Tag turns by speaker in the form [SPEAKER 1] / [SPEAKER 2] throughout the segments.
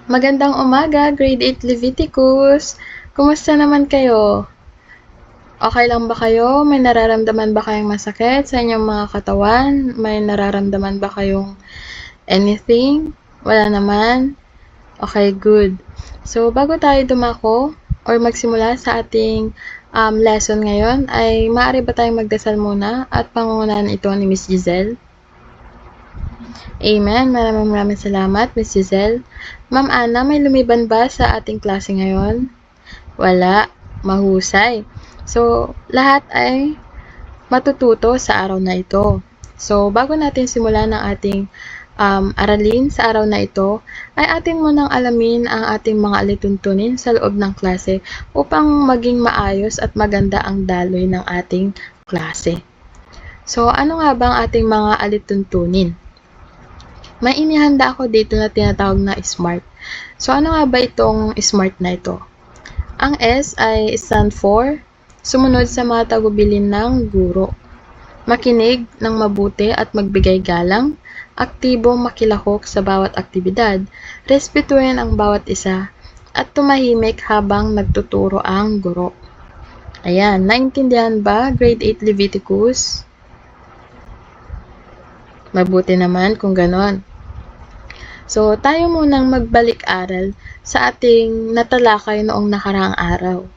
[SPEAKER 1] Magandang umaga, Grade 8 Leviticus! Kumusta naman kayo? Okay lang ba kayo? May nararamdaman ba kayong masakit sa inyong mga katawan? May nararamdaman ba kayong anything? Wala naman? Okay, good. So, bago tayo dumako or magsimula sa ating lesson ngayon, ay maaari ba tayong magdasal muna at pangungunahan ito ni Miss Giselle? Amen. Maraming salamat, Miss Giselle. Ma'am Ana, may lumiban ba sa ating klase ngayon? Wala. Mahusay. So, lahat ay matututo sa araw na ito. So, bago natin simulan ang ating aralin sa araw na ito, ay atin munang alamin ang ating mga alituntunin sa loob ng klase upang maging maayos at maganda ang daloy ng ating klase. So, ano nga ba ang ating mga alituntunin? May inihanda ako dito na tinatawag na SMART. So, ano nga ba itong SMART na ito? Ang S ay stand for sumunod sa mga tagubilin ng guro. Makinig ng mabuti at magbigay galang, aktibo makilahok sa bawat aktibidad, respetuhin ang bawat isa, at tumahimik habang nagtuturo ang guro. Ayan, naintindihan ba, Grade 8 Leviticus? Mabuti naman kung ganon. So, tayo munang magbalik-aral sa ating natalakay noong nakaraang araw.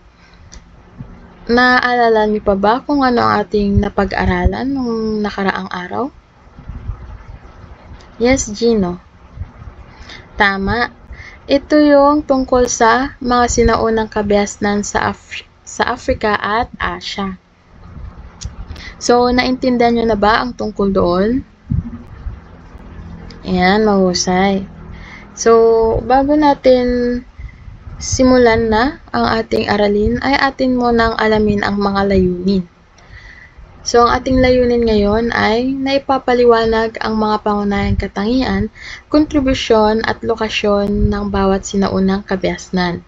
[SPEAKER 1] Naalala niyo pa ba kung ano ang ating napag-aralan noong nakaraang araw? Yes, Gino. Tama. Ito yung tungkol sa mga sinaunang kabihasnan sa Africa at Asia. So, naintindihan niyo na ba ang tungkol doon? Ayan, mahusay. So, bago natin simulan na ang ating aralin, ay atin munang alamin ang mga layunin. So, ang ating layunin ngayon ay naipapaliwanag ang mga pangunahing katangian, kontribusyon at lokasyon ng bawat sinaunang kabihasnan.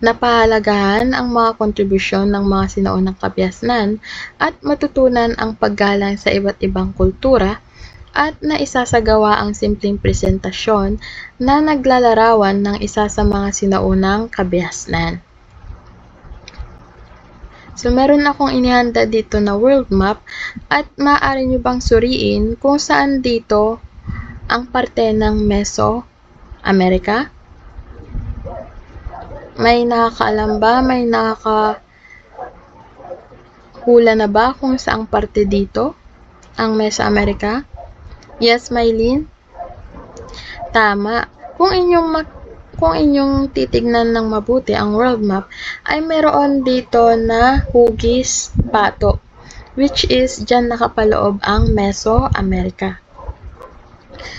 [SPEAKER 1] Napahalagahan ang mga kontribusyon ng mga sinaunang kabihasnan at matutunan ang paggalang sa iba't ibang kultura at naisasagawa ang simpleng presentasyon na naglalarawan ng isa sa mga sinaunang kabihasnan. So, meron akong inihanda dito na world map at maaari nyo bang suriin kung saan dito ang parte ng Mesoamerica? May nakakaalam ba? May nakakahula na ba kung saang parte dito ang Mesoamerica? Yes, Mylene? Tama. Kung inyong titignan ng mabuti ang world map, ay meron dito na hugis pato, which is dyan nakapaloob ang Mesoamerica.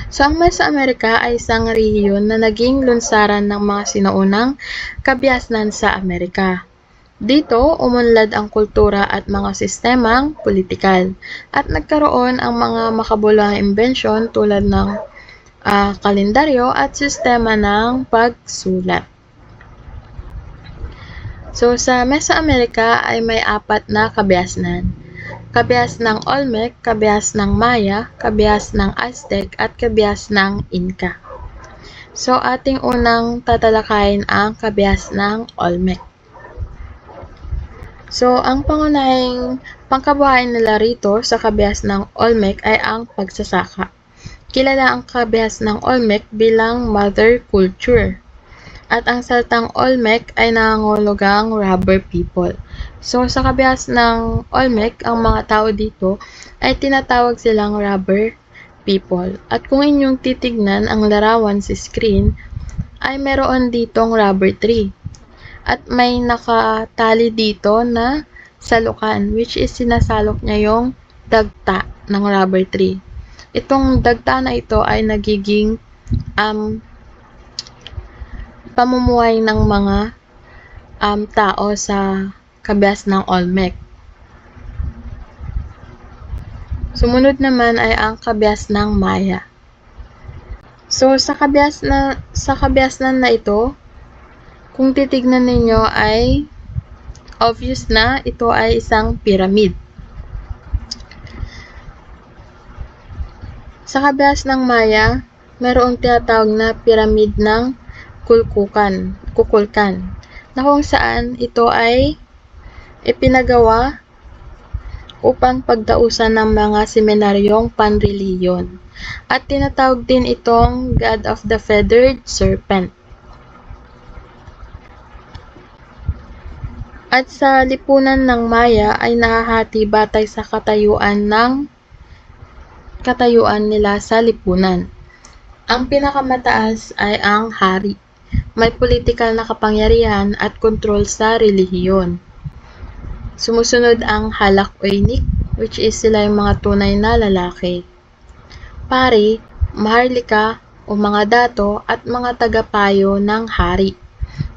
[SPEAKER 1] So, ang Mesoamerica ay isang rehiyon na naging lunsaran ng mga sinaunang kabihasnan sa Amerika. Dito, umunlad ang kultura at mga sistemang politikal at nagkaroon ang mga makabuluhang imbensyon tulad ng kalendaryo at sistema ng pagsulat. So, sa Mesoamerica ay may 4 na kabihasnan. Kabihas ng Olmec, kabihas ng Maya, kabihas ng Aztec, at kabihas ng Inca. So, ating unang tatalakayin ang kabihas ng Olmec. So, ang pangunahing pangkabuhayan nila rito sa kabihas ng Olmec ay ang pagsasaka. Kilala ang kabihas ng Olmec bilang mother culture. At ang salitang Olmec ay nangangahulugang rubber people. So, sa kabihas ng Olmec, ang mga tao dito ay tinatawag silang rubber people. At kung inyong titignan ang larawan sa screen, ay meron ditong rubber tree. At may nakatali dito na salukan, which is sinasalok niya yung dagta ng rubber tree. Itong dagta na ito ay nagiging pamumuhay ng mga tao sa kabihas ng Olmec. Sumunod naman ay ang kabihas ng Maya. So, sa kabihasnan na ito, kung titignan ninyo ay obvious na ito ay isang pyramid. Sa kabihas ng Maya, mayroong tinatawag na pyramid ng kukulkan, na kung saan ito ay ipinagawa upang pagdausan ng mga seminaryong panrelihiyon. At tinatawag din itong God of the Feathered Serpent. At sa lipunan ng Maya ay nahahati batay sa katayuan nila sa lipunan. Ang pinakamataas ay ang hari. May politikal na kapangyarihan at kontrol sa relihiyon. Sumusunod ang Halak-Oinik, which is sila yung mga tunay na lalaki. Pari, maharlika o mga dato at mga tagapayo ng hari.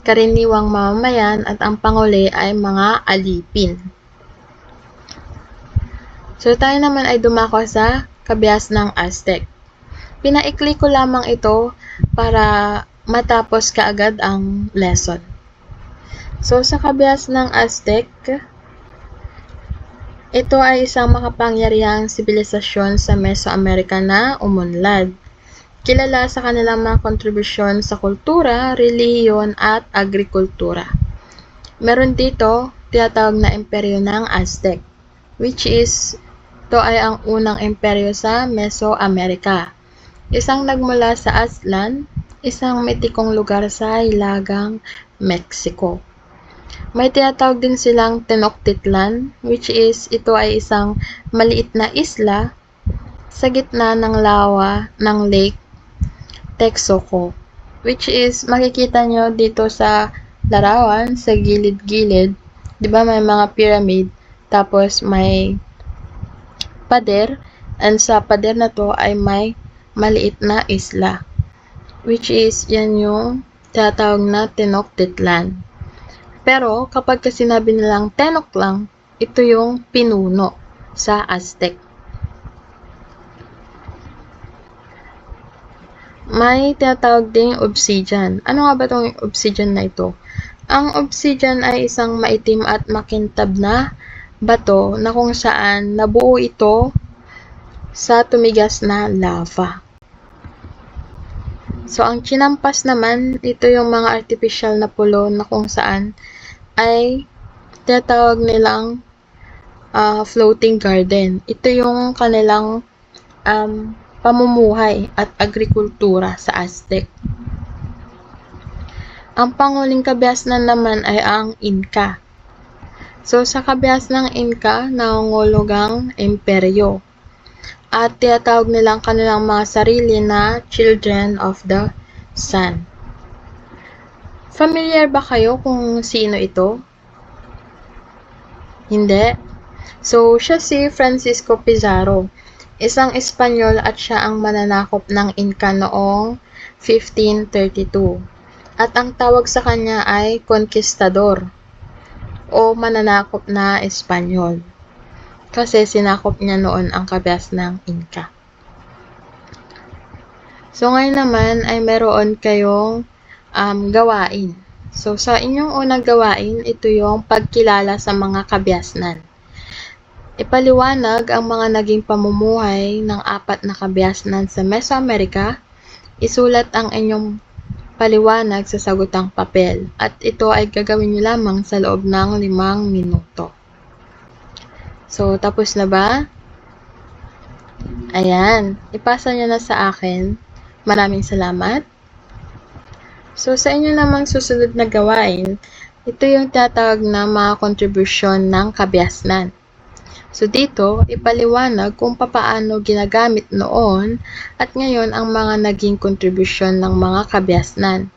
[SPEAKER 1] Karaniwang mamamayan at ang panguli ay mga alipin. So tayo naman ay dumako sa kabias ng Aztec. Pinaikli ko lamang ito para matapos kaagad ang lesson. So sa kabias ng Aztec, ito ay isang makapangyarihang sibilisasyon sa Mesoamerica na umunlad. Kilala sa kanilang mga kontribusyon sa kultura, relihiyon at agrikultura. Meron dito tinatawag na imperyo ng Aztec, which is ito ay ang unang imperyo sa Mesoamerica. Isang nagmula sa Aztlan, isang mitikong lugar sa hilagang Mexico. May tinatawag din silang Tenochtitlan, which is ito ay isang maliit na isla sa gitna ng lawa ng Lake Texcoco, which is makikita nyo dito sa larawan, sa gilid-gilid, di ba may mga pyramid, tapos may pader, and sa pader na to ay may maliit na isla, which is yan yung tinatawag na Tenochtitlan. Pero kapag sinabi nilang Tenoch lang, ito yung pinuno sa Aztec. May tinatawag ding obsidian. Ano nga ba itong obsidian na ito? Ang obsidian ay isang maitim at makintab na bato na kung saan nabuo ito sa tumigas na lava. So, ang chinampas naman, ito yung mga artificial na pulo na kung saan ay tinatawag nilang floating garden. Ito yung kanilang pamumuhay at agrikultura sa Aztec. Ang panguling kabiasnan naman ay ang Inca. So, sa kabias ng Inca, nangungulugang imperyo. At tinatawag nilang kanilang mga sarili na Children of the Sun. Familiar ba kayo kung sino ito? Hindi? So, siya si Francisco Pizarro, isang Espanyol at siya ang mananakop ng Inca noong 1532. At ang tawag sa kanya ay Conquistador o mananakop na Espanyol. Kasi sinakop niya noon ang kabias ng Inca. So, ngayon naman ay meron kayong gawain. So, sa inyong unang gawain, ito yung pagkilala sa mga kabiasnan. Ipaliwanag ang mga naging pamumuhay ng 4 na kabiasnan sa Mesoamerica. Isulat ang inyong paliwanag sa sagutang papel. At ito ay gagawin nyo lamang sa loob ng 5 minuto. So, tapos na ba? Ayan. Ipasa nyo na sa akin. Maraming salamat. So, sa inyo namang susunod na gawain, ito yung tatawag na mga kontribusyon ng kabiasnan. So, dito, ipaliwanag kung papaano ginagamit noon at ngayon ang mga naging kontribusyon ng mga kabiasnan.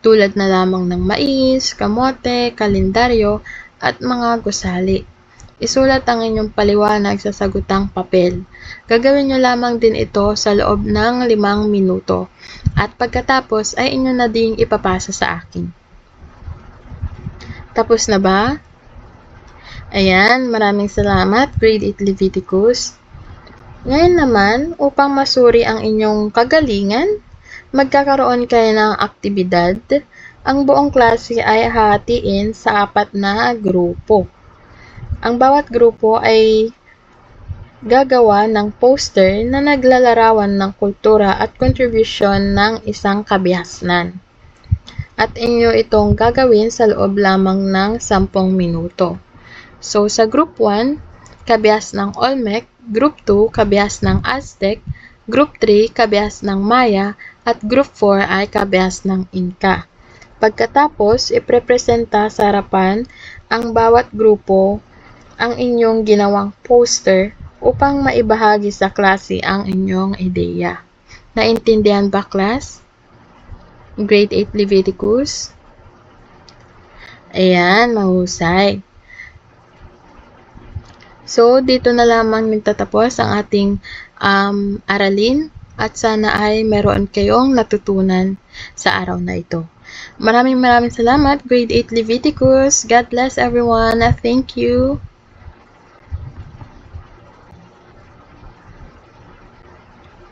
[SPEAKER 1] Tulad na lamang ng mais, kamote, kalendaryo, at mga gusali. Isulat ang inyong paliwanag sa sagutang papel. Gagawin nyo lamang din ito sa loob ng 5 minuto. At pagkatapos ay inyo na ding ipapasa sa akin. Tapos na ba? Ayan, maraming salamat, Grade 8 Leviticus. Ngayon naman, upang masuri ang inyong kagalingan, magkakaroon kayo ng aktibidad. Ang buong klase ay hahatiin sa 4 na grupo. Ang bawat grupo ay gagawa ng poster na naglalarawan ng kultura at kontribusyon ng isang kabiasnan. At inyo itong gagawin sa loob lamang ng 10 minuto. So, sa Group 1, kabihas ng Olmec, Group 2, kabihas ng Aztec, Group 3, kabihas ng Maya, at Group 4 ay kabihas ng Inca. Pagkatapos, iprepresenta sa harapan ang bawat grupo ang inyong ginawang poster upang maibahagi sa klase ang inyong ideya. Naintindihan ba, class? Grade 8 Leviticus? Ayan, mahusay. So, dito na lamang nagtatapos ang ating aralin at sana ay meron kayong natutunan sa araw na ito. Maraming salamat, Grade 8 Leviticus. God bless everyone. Thank you.